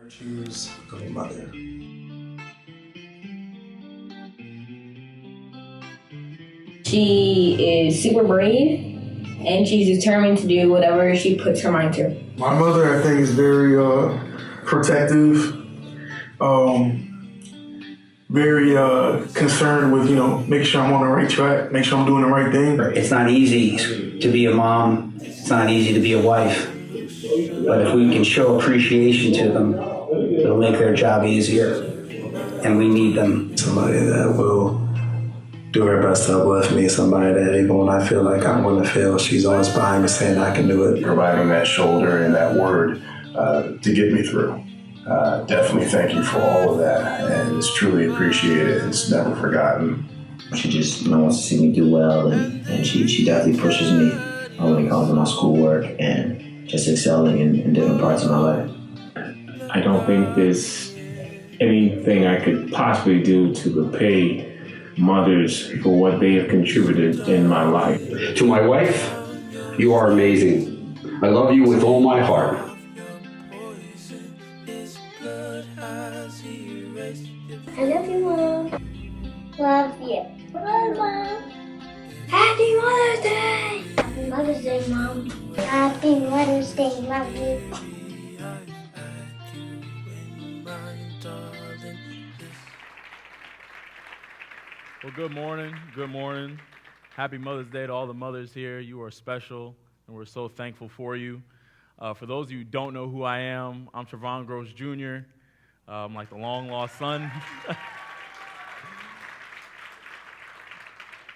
Virtues of a mother. She is super brave, and she's determined to do whatever she puts her mind to. My mother, I think, is very protective, very concerned with, making sure I'm on the right track, make sure I'm doing the right thing. It's not easy to be a mom. It's not easy to be a wife. But if we can show appreciation to them, it'll make their job easier. And we need them. Somebody that will do her best to uplift me, somebody that even when I feel like I'm going to fail, she's always behind me saying I can do it. Providing that shoulder and that word to get me through. Definitely thank you for all of that, and it's truly appreciated. It's never forgotten. She just wants to see me do well, and she definitely pushes me when it comes to my schoolwork and just excelling in different parts of my life. I don't think there's anything I could possibly do to repay mothers for what they have contributed in my life. To my wife, you are amazing. I love you with all my heart. I love you, Mom. Love you. Bye, Mom. Happy Mother's Day. Happy Mother's Day, Mom. Happy Mother's Day. Love you. Well, good morning. Good morning. Happy Mother's Day to all the mothers here. You are special, and we're so thankful for you. For those of you who don't know who I am, I'm Trevon Gross Jr. I'm like the long-lost son.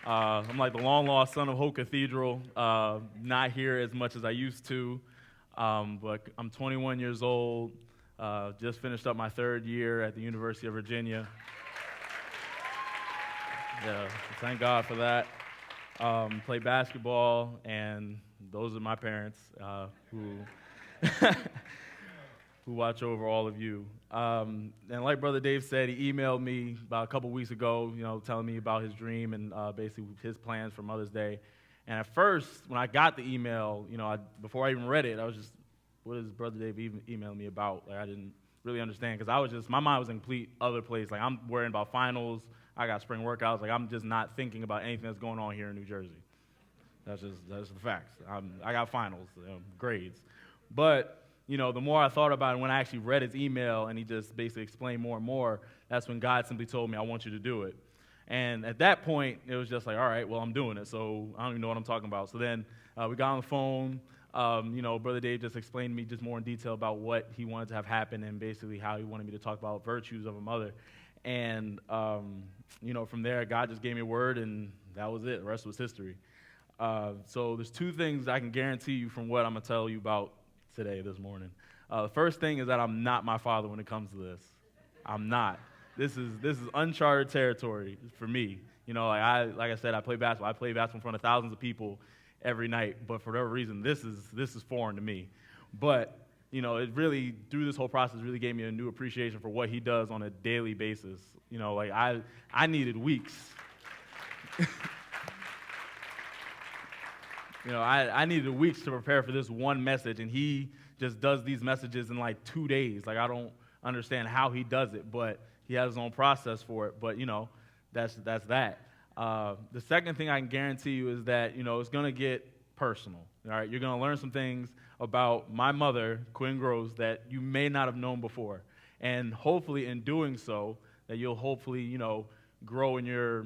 I'm like the long-lost son of Hope Cathedral. Not here as much as I used to, but I'm 21 years old. Just finished up my third year at the University of Virginia. Yeah, thank God for that. Play basketball, and those are my parents who who watch over all of you. And like Brother Dave said, he emailed me about a couple weeks ago, telling me about his dream and basically his plans for Mother's Day. And at first, when I got the email, before I even read it, I was just, what is Brother Dave even emailing me about? Like, I didn't really understand, because my mind was in a complete other place. Like, I'm worrying about finals. I got spring workouts. Like, I'm just not thinking about anything that's going on here in New Jersey. That's the facts. I got finals, grades. But, the more I thought about it, when I actually read his email and he just basically explained more and more, that's when God simply told me, I want you to do it. And at that point, it was just like, all right, well, I'm doing it. So I don't even know what I'm talking about. So then we got on the phone. Brother Dave just explained to me just more in detail about what he wanted to have happen and basically how he wanted me to talk about virtues of a mother. And, from there, God just gave me a word, and that was it. The rest was history. So there's two things I can guarantee you from what I'm going to tell you about today, this morning. The first thing is that I'm not my father when it comes to this. I'm not. This is uncharted territory for me. Like I said, I play basketball. I play basketball in front of thousands of people every night, but for whatever reason, this is foreign to me. But it really, through this whole process, really gave me a new appreciation for what he does on a daily basis. Like I needed weeks. I needed weeks to prepare for this one message, and he just does these messages in like 2 days. Like, I don't understand how he does it, but he has his own process for it. But, that's that. The second thing I can guarantee you is that, it's going to get personal. All right, you're going to learn some things about my mother, Quinn Groves, that you may not have known before. And hopefully in doing so, that you'll hopefully, grow in your,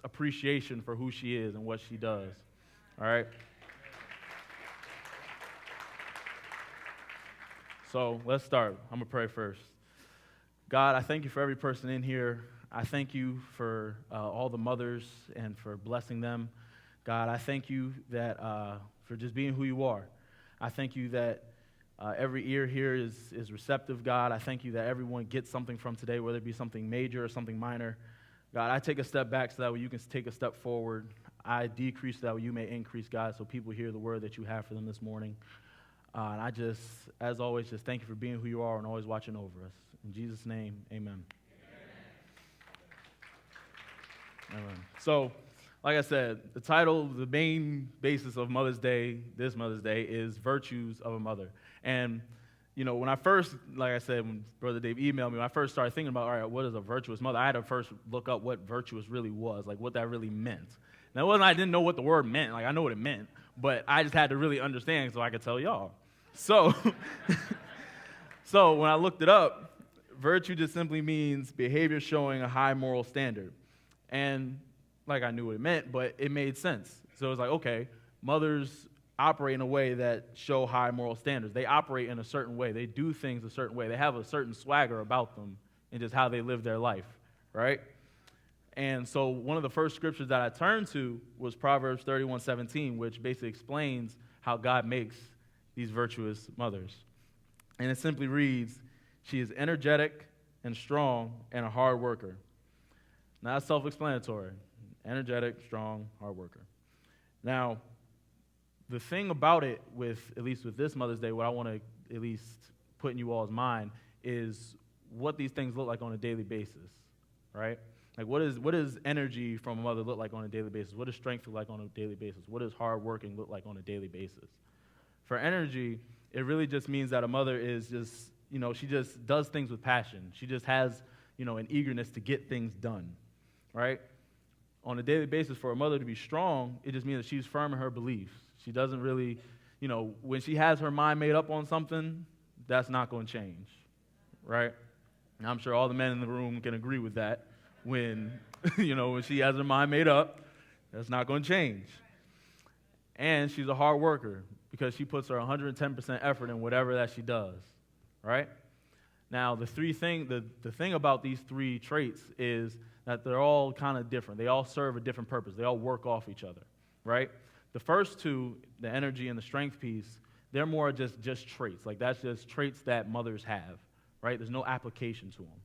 appreciation for who she is and what she does. All right? So let's start. I'm going to pray first. God, I thank you for every person in here. I thank you for all the mothers and for blessing them. God, I thank you that for just being who you are. I thank you that every ear here is receptive, God. I thank you that everyone gets something from today, whether it be something major or something minor. God, I take a step back so that way you can take a step forward. I decrease so that way you may increase, God, so people hear the word that you have for them this morning. And I just, as always, just thank you for being who you are and always watching over us. In Jesus' name, amen. Amen. So, like I said, the title, the main basis of Mother's Day, this Mother's Day, is Virtues of a Mother. And when I first, like I said, when Brother Dave emailed me, when I first started thinking about, all right, what is a virtuous mother? I had to first look up what virtuous really was, like what that really meant. Now, it wasn't I didn't know what the word meant. Like, I know what it meant, but I just had to really understand so I could tell y'all. So, so when I looked it up, virtue just simply means behavior showing a high moral standard. And, like, I knew what it meant, but it made sense. So it was like, okay, mothers operate in a way that show high moral standards. They operate in a certain way. They do things a certain way. They have a certain swagger about them in just how they live their life, right? And so one of the first scriptures that I turned to was Proverbs 31:17, which basically explains how God makes these virtuous mothers. And it simply reads, she is energetic and strong and a hard worker. Now, that's self-explanatory. Energetic, strong, hard worker. Now, the thing about it, at least with this Mother's Day, what I want to at least put in you all's mind is what these things look like on a daily basis, right? Like, what does energy from a mother look like on a daily basis? What does strength look like on a daily basis? What does hard working look like on a daily basis? For energy, it really just means that a mother is just, she just does things with passion. She just has, an eagerness to get things done, right? On a daily basis, for a mother to be strong, it just means that she's firm in her beliefs. She doesn't really, when she has her mind made up on something, that's not going to change, right? And I'm sure all the men in the room can agree with that. When, when she has her mind made up, that's not going to change. And she's a hard worker because she puts her 110% effort in whatever that she does, right? Now, the thing about these three traits is that they're all kind of different. They all serve a different purpose. They all work off each other, right? The first two, the energy and the strength piece, they're more just traits. Like, that's just traits that mothers have, right? There's no application to them.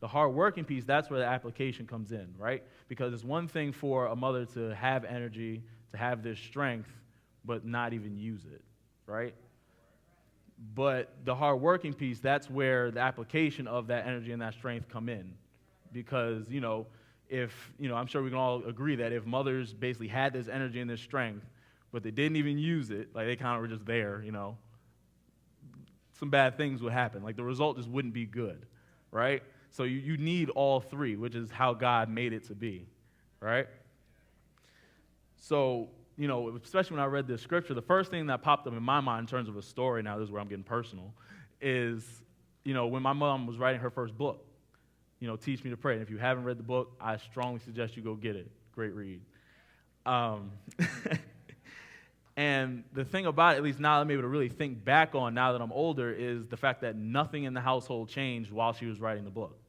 The hard-working piece, that's where the application comes in, right? Because it's one thing for a mother to have energy, to have this strength, but not even use it, right? But the hard-working piece, that's where the application of that energy and that strength come in. Because, I'm sure we can all agree that if mothers basically had this energy and this strength, but they didn't even use it, like they kind of were just there, some bad things would happen. Like, the result just wouldn't be good, right? So you need all three, which is how God made it to be, right? So, especially when I read this scripture, the first thing that popped up in my mind in terms of a story, now this is where I'm getting personal, is, when my mom was writing her first book, Teach Me to Pray. And if you haven't read the book, I strongly suggest you go get it. Great read. And the thing about it, at least now that I'm able to really think back on now that I'm older, is the fact that nothing in the household changed while she was writing the book,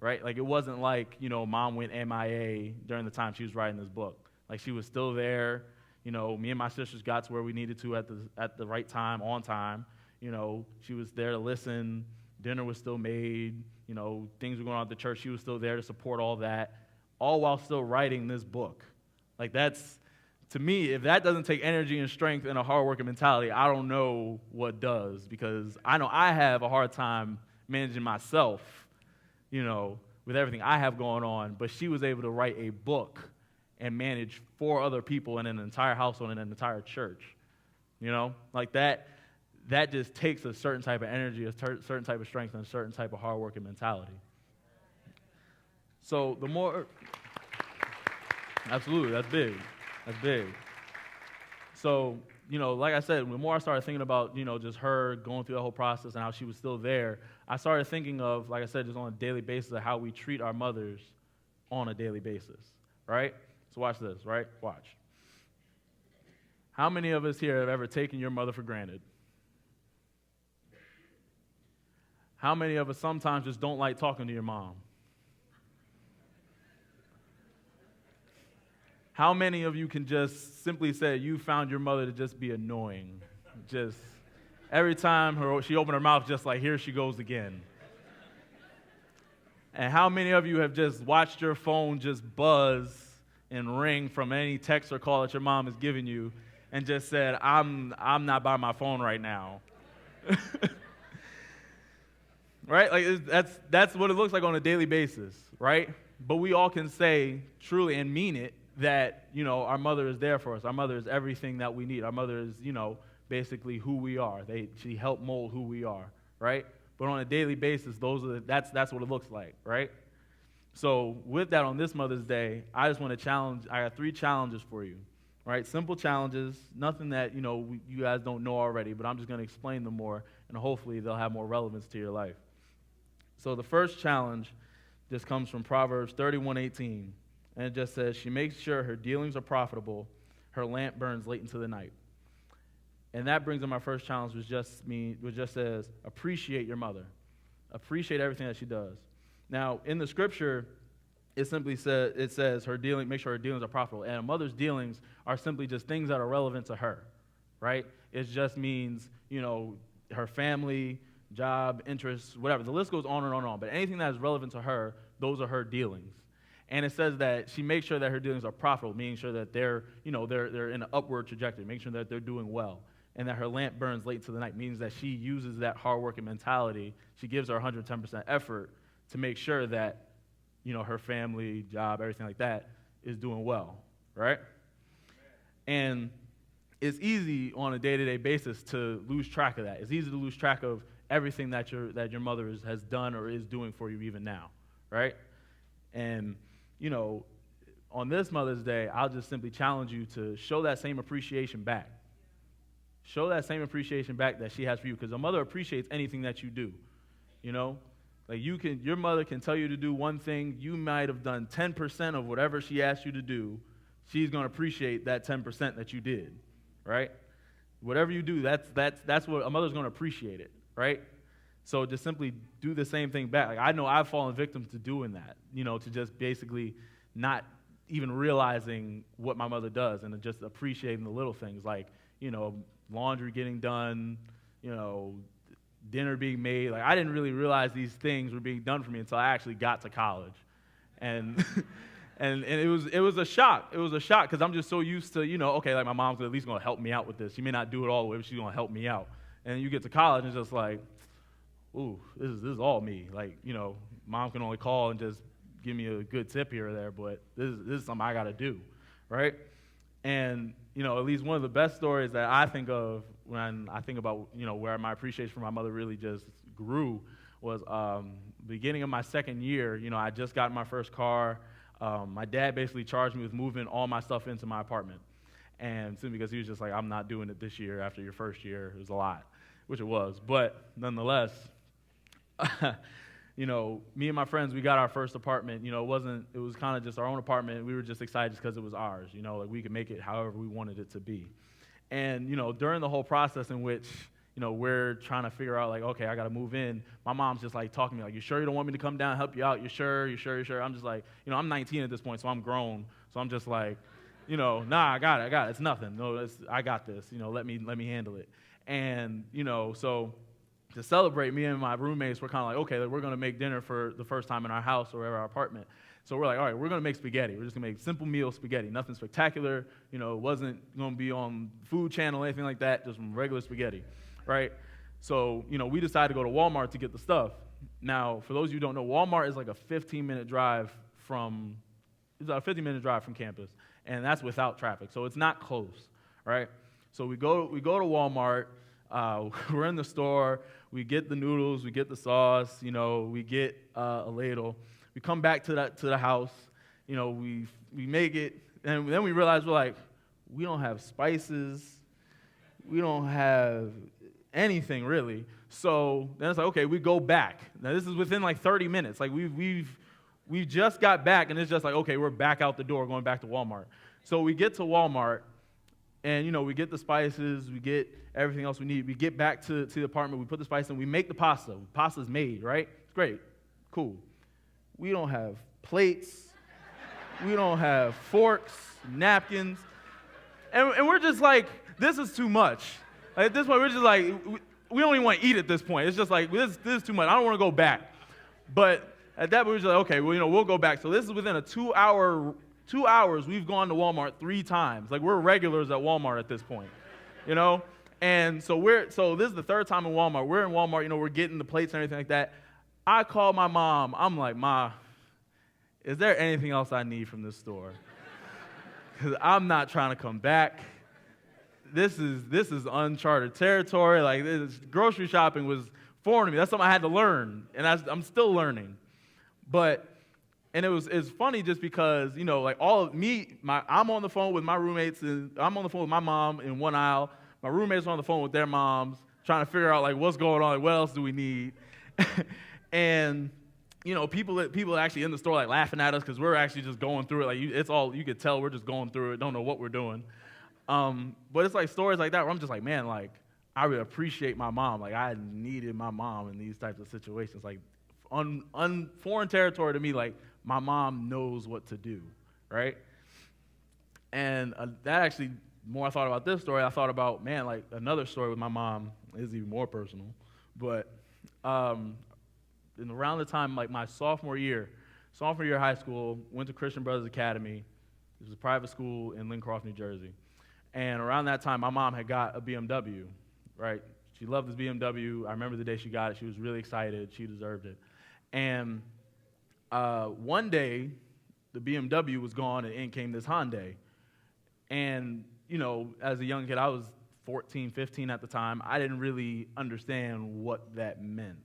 right? Like, it wasn't like, mom went MIA during the time she was writing this book. Like, she was still there. Me and my sisters got to where we needed to at the right time, on time. She was there to listen. Dinner was still made. Things were going on at the church. She was still there to support all that, all while still writing this book. Like, that's, to me, if that doesn't take energy and strength and a hard-working mentality, I don't know what does, because I know I have a hard time managing myself, with everything I have going on, but she was able to write a book and manage 4 other people in an entire household and an entire church, like that just takes a certain type of energy, a certain type of strength, and a certain type of hard-working mentality. So the more, absolutely, that's big. That's big. So, like I said, the more I started thinking about, just her going through the whole process and how she was still there, I started thinking of, like I said, just on a daily basis of how we treat our mothers on a daily basis, right? So watch this, right? Watch. How many of us here have ever taken your mother for granted? How many of us sometimes just don't like talking to your mom? How many of you can just simply say you found your mother to just be annoying? Just every time she opened her mouth, just like, here she goes again. And how many of you have just watched your phone just buzz and ring from any text or call that your mom is giving you and just said, I'm not by my phone right now? Right? Like, that's what it looks like on a daily basis, right? But we all can say truly and mean it that, our mother is there for us. Our mother is everything that we need. Our mother is, basically who we are. She helped mold who we are, right? But on a daily basis, that's what it looks like, right? So with that, on this Mother's Day, I just want to challenge. I got 3 challenges for you, right? Simple challenges, nothing that you guys don't know already, but I'm just going to explain them more, and hopefully they'll have more relevance to your life. So the first challenge just comes from Proverbs 31:18, and it just says, "She makes sure her dealings are profitable, her lamp burns late into the night." And that brings up my first challenge, which just says, appreciate your mother. Appreciate everything that she does. Now, in the scripture, it says make sure her dealings are profitable. And a mother's dealings are simply just things that are relevant to her, right? It just means, her family, job, interests, whatever. The list goes on and on and on. But anything that is relevant to her, those are her dealings. And it says that she makes sure that her dealings are profitable, meaning sure that they're in an upward trajectory, making sure that they're doing well. And that her lamp burns late into the night, means that she uses that hard-working mentality. She gives her 110% effort to make sure that, her family, job, everything like that is doing well, right? And it's easy on a day-to-day basis to lose track of that. It's easy to lose track of everything that your mother has done or is doing for you even now, right? And, on this Mother's Day, I'll just simply challenge you to show that same appreciation back. Show that same appreciation back that she has for you, because a mother appreciates anything that you do. Like your mother can tell you to do one thing, you might have done 10% of whatever she asked you to do. She's going to appreciate that 10% that you did, right? Whatever you do, that's what a mother's going to appreciate it, right? So just simply do the same thing back. Like, I know I've fallen victim to doing that, to just basically not even realizing what my mother does and just appreciating the little things, like, laundry getting done, dinner being made. Like, I didn't really realize these things were being done for me until I actually got to college. And and it was a shock. It was a shock because I'm just so used to, okay, like my mom's at least going to help me out with this. She may not do it all the way, but she's going to help me out. And you get to college and it's just like, ooh, this is all me. Like, mom can only call and just give me a good tip here or there, but this is something I got to do, right? And, at least one of the best stories that I think of when I think about, where my appreciation for my mother really just grew was beginning of my second year. I just got my first car. My dad basically charged me with moving all my stuff into my apartment. And simply because he was just like, I'm not doing it this year after your first year. It was a lot, which it was. But nonetheless, me and my friends, we got our first apartment. It was kind of just our own apartment. We were just excited just because it was ours, like we could make it however we wanted it to be. And, during the whole process in which, we're trying to figure out, like, okay, I got to move in, my mom's just like talking to me, like, you sure you don't want me to come down and help you out? You sure? I'm just like, I'm 19 at this point, so I'm grown. So I'm just like, nah, I got it. It's nothing. No, I got this. Let me handle it. And, so to celebrate, me and my roommates were kind of like, okay, we're going to make dinner for the first time in our house or our apartment. So we're like, all right, we're going to make spaghetti. We're just going to make simple meal spaghetti, nothing spectacular. It wasn't going to be on Food Channel or anything like that, just regular spaghetti, right? So, we decided to go to Walmart to get the stuff. Now, for those of you who don't know, Walmart is like a 15-minute drive from campus, and that's without traffic. So it's not close, right? So we go to Walmart. We're in the store. We get the noodles. We get the sauce. We get a ladle. We come back to the house. We make it, and then we realize we're like, we don't have spices. We don't have anything really. So then it's like, okay, we go back. Now this is within like 30 minutes. Like we just got back, and it's just like, okay, we're back out the door, going back to Walmart. So we get to Walmart, and we get the spices, we get everything else we need. We get back to the apartment, we put the spice in, we make the pasta. Pasta's made, right? It's great, cool. We don't have plates, we don't have forks, napkins, and we're just like, this is too much. Like, at this point, we're just like, we don't even want to eat at this point. It's just like, this is too much. I don't want to go back. But at that point, we're just like, okay, well, we'll go back. So this is within a 2 hours, we've gone to Walmart 3 times. Like, we're regulars at Walmart at this point, And so this is the 3rd time in Walmart. We're in Walmart, we're getting the plates and everything like that. I call my mom. I'm like, Ma, is there anything else I need from this store? Because I'm not trying to come back. this is uncharted territory. Like, this grocery shopping was foreign to me. That's something I had to learn, and I'm still learning. And it's funny just because, you know, like I'm on the phone with my roommates, and I'm on the phone with my mom in one aisle. My roommates are on the phone with their moms, trying to figure out like what's going on, like, what else do we need, and you know, people actually in the store like laughing at us because we're actually just going through it. Like it's all you could tell we're just going through it, don't know what we're doing. But it's like stories like that where I'm just like, man, like I would appreciate my mom. Like I needed my mom in these types of situations. Like foreign territory to me. Like my mom knows what to do, right? And that actually, the more I thought about this story, I thought about, man, like another story with my mom is even more personal. But around the time, like my sophomore year of high school, went to Christian Brothers Academy. It was a private school in Lincroft, New Jersey. And around that time, my mom had got a BMW, right? She loved this BMW. I remember the day she got it. She was really excited. She deserved it. And one day, the BMW was gone, and in came this Hyundai. And, you know, as a young kid, I was 14, 15 at the time. I didn't really understand what that meant.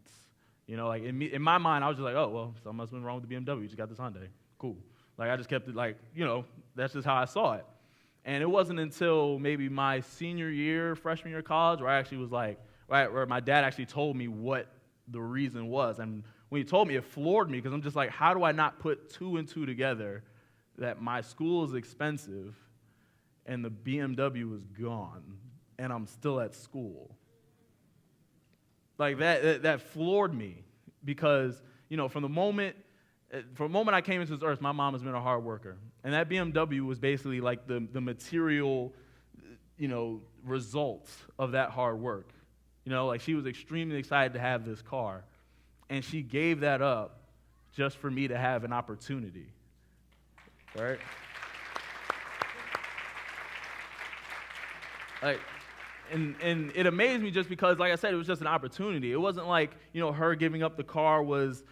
You know, like in my mind, I was just like, oh, well, something must have been wrong with the BMW. You just got this Hyundai. Cool. Like, I just kept it like, you know, that's just how I saw it. And it wasn't until maybe my senior year, freshman year of college, where I actually was like, right, where my dad actually told me what the reason was. And when he told me, it floored me because I'm just like, how do I not put two and two together that my school is expensive and the BMW is gone and I'm still at school? Like that floored me because, you know, from the moment I came into this earth, my mom has been a hard worker. And that BMW was basically like the material, you know, results of that hard work. You know, like she was extremely excited to have this car. And she gave that up just for me to have an opportunity. Right? Like, and it amazed me just because, like I said, it was just an opportunity. It wasn't like, you know, her giving up the car was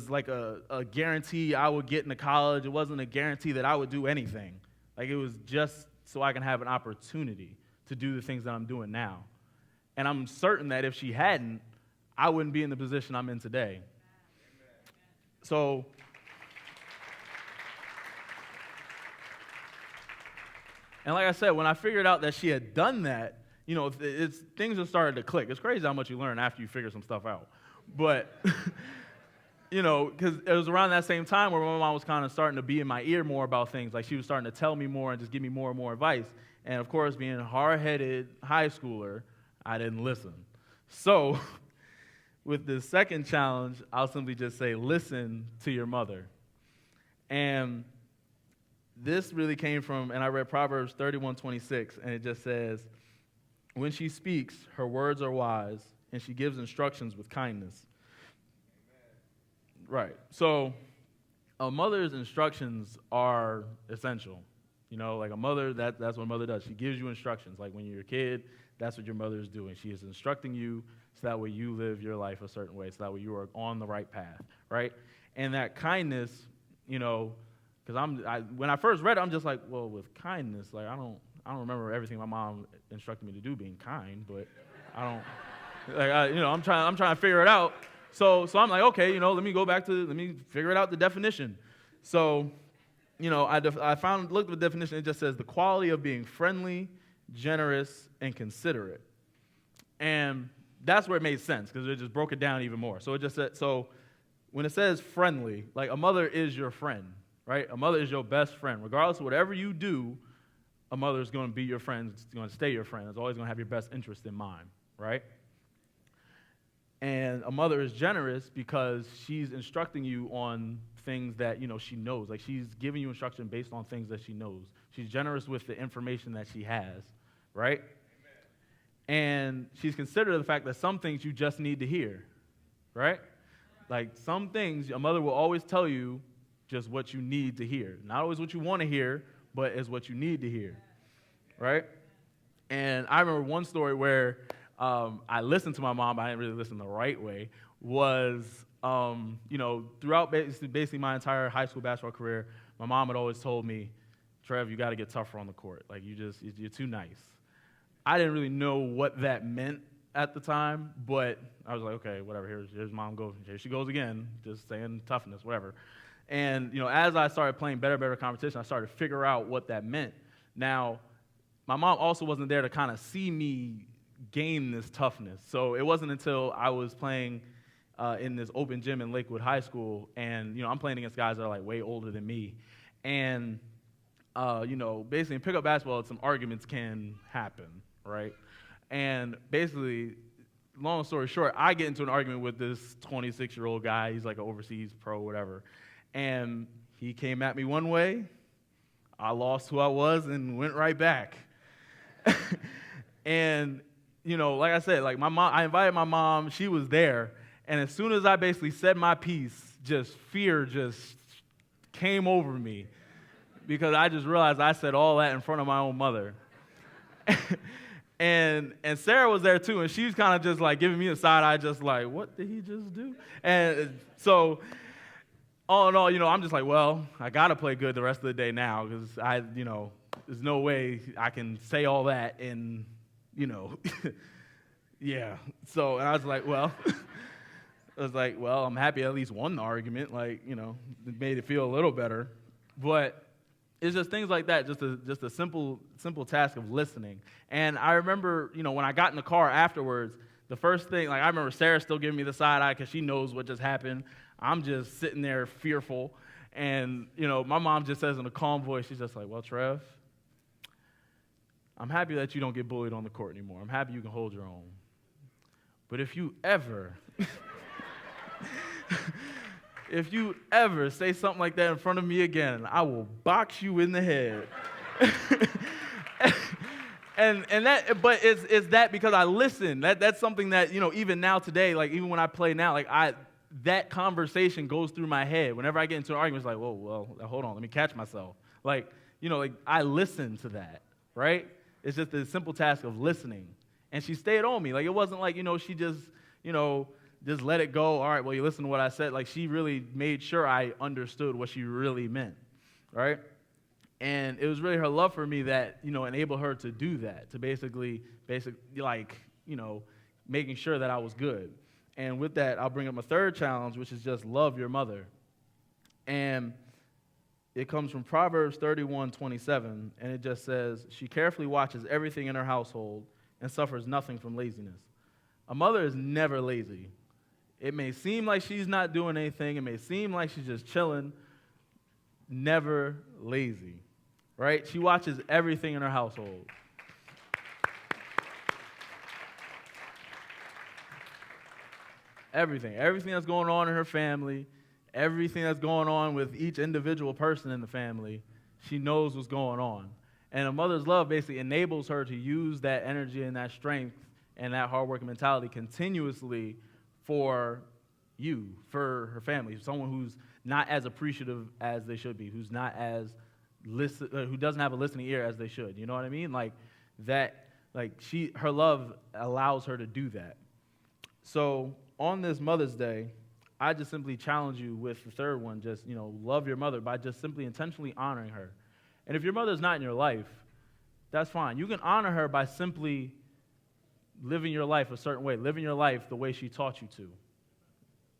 like a guarantee I would get into college. It wasn't a guarantee that I would do anything. Like, it was just so I can have an opportunity to do the things that I'm doing now. And I'm certain that if she hadn't, I wouldn't be in the position I'm in today. So, and like I said, when I figured out that she had done that, you know, things have started to click. It's crazy how much you learn after you figure some stuff out. But, you know, because it was around that same time where my mom was kind of starting to be in my ear more about things. Like, she was starting to tell me more and just give me more and more advice. And, of course, being a hard-headed high schooler, I didn't listen. So, with this second challenge, I'll simply just say, listen to your mother. And this really came from, and I read Proverbs 31:26, and it just says, when she speaks, her words are wise, and she gives instructions with kindness. Amen. Right. So a mother's instructions are essential. You know, like a mother, that's what a mother does. She gives you instructions. Like when you're a kid, that's what your mother is doing. She is instructing you so that way you live your life a certain way, so that way you are on the right path, right? And that kindness, you know, because when I first read it, I'm just like, well, with kindness, like I don't remember everything my mom instructed me to do being kind, but I'm trying to figure it out. So I'm like, okay, you know, let me figure it out, the definition. So, you know, looked at the definition. It just says the quality of being friendly, generous, and considerate. And that's where it made sense because it just broke it down even more. So it just said, so when it says friendly, like a mother is your friend, right? A mother is your best friend. Regardless of whatever you do, a mother is going to be your friend. It's going to stay your friend. It's always going to have your best interest in mind, right? And a mother is generous because she's instructing you on things that, you know, she knows. Like, she's giving you instruction based on things that she knows. She's generous with the information that she has, right? Amen. And she's considerate of the fact that some things you just need to hear, right? Like, some things, a mother will always tell you just what you need to hear. Not always what you want to hear, but is what you need to hear, right? And I remember one story where I listened to my mom, but I didn't really listen the right way, was, you know, throughout basically my entire high school basketball career, my mom had always told me, Trev, you got to get tougher on the court. Like, you're too nice. I didn't really know what that meant at the time, but I was like, okay, whatever, here's mom goes, here she goes again, just saying toughness, whatever. And, as I started playing better competition, I started to figure out what that meant. Now, my mom also wasn't there to kind of see me gain this toughness. So it wasn't until I was playing in this open gym in Lakewood High School, and, I'm playing against guys that are, like, way older than me. And, basically in pickup basketball, some arguments can happen, right? And basically, long story short, I get into an argument with this 26-year-old guy. He's like an overseas pro, whatever. And he came at me one way. I lost who I was and went right back. And, like I said, like my mom, I invited my mom. She was there. And as soon as I basically said my piece, fear came over me because I just realized I said all that in front of my own mother. And Sarah was there too, and she was kind of just like giving me a side eye, just like, what did he just do? And so, all in all, I'm just like, well, I got to play good the rest of the day now because there's no way I can say all that and, yeah. So, and I was like, well, I'm happy I at least won the argument, like, it made it feel a little better. But it's just things like that, just a simple task of listening. And I remember, when I got in the car afterwards, the first thing, like I remember Sarah still giving me the side eye because she knows what just happened. I'm just sitting there fearful. And, my mom just says in a calm voice, she's just like, well, Trev, I'm happy that you don't get bullied on the court anymore. I'm happy you can hold your own. But if you ever say something like that in front of me again, I will box you in the head. and that, but it's that because I listen. That's something that, even now today, like even when I play now, like that conversation goes through my head. Whenever I get into an argument, it's like, whoa, well, hold on, let me catch myself. Like, like I listen to that, right? It's just the simple task of listening. And she stayed on me. Like it wasn't like, she just, just let it go. All right, well, you listen to what I said. Like, she really made sure I understood what she really meant, right? And it was really her love for me that, enabled her to do that, to basically, like, making sure that I was good. And with that, I'll bring up my third challenge, which is just love your mother. And it comes from Proverbs 31:27, and it just says, she carefully watches everything in her household and suffers nothing from laziness. A mother is never lazy. It may seem like she's not doing anything. It may seem like she's just chilling. Never lazy, right? She watches everything in her household. Everything that's going on in her family, everything that's going on with each individual person in the family, she knows what's going on. And a mother's love basically enables her to use that energy and that strength and that hard-working mentality continuously for you, for her family, someone who's not as appreciative as they should be, who's not as who doesn't have a listening ear as they should. You know what I mean? Like that, like her love allows her to do that. So on this Mother's Day, I just simply challenge you with the third one, just, love your mother by just simply intentionally honoring her. And if your mother's not in your life, that's fine. You can honor her by simply living your life a certain way, living your life the way she taught you to,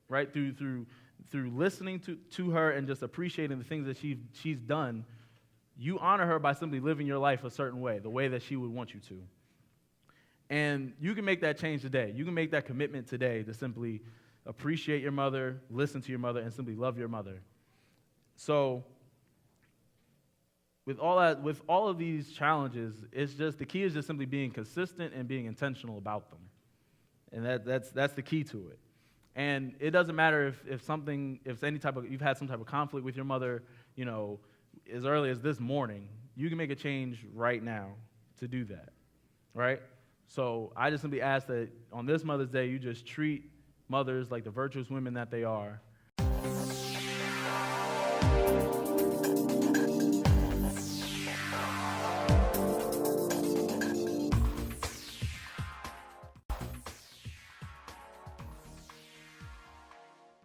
right? Through listening to her and just appreciating the things that she's done, you honor her by simply living your life a certain way, the way that she would want you to. And you can make that change today. You can make that commitment today to simply appreciate your mother, listen to your mother, and simply love your mother. So with all of these challenges, the key is just simply being consistent and being intentional about them. And that's the key to it. And it doesn't matter if you've had some type of conflict with your mother, as early as this morning, you can make a change right now to do that, right? So I just simply ask that on this Mother's Day, you just treat mothers like the virtuous women that they are,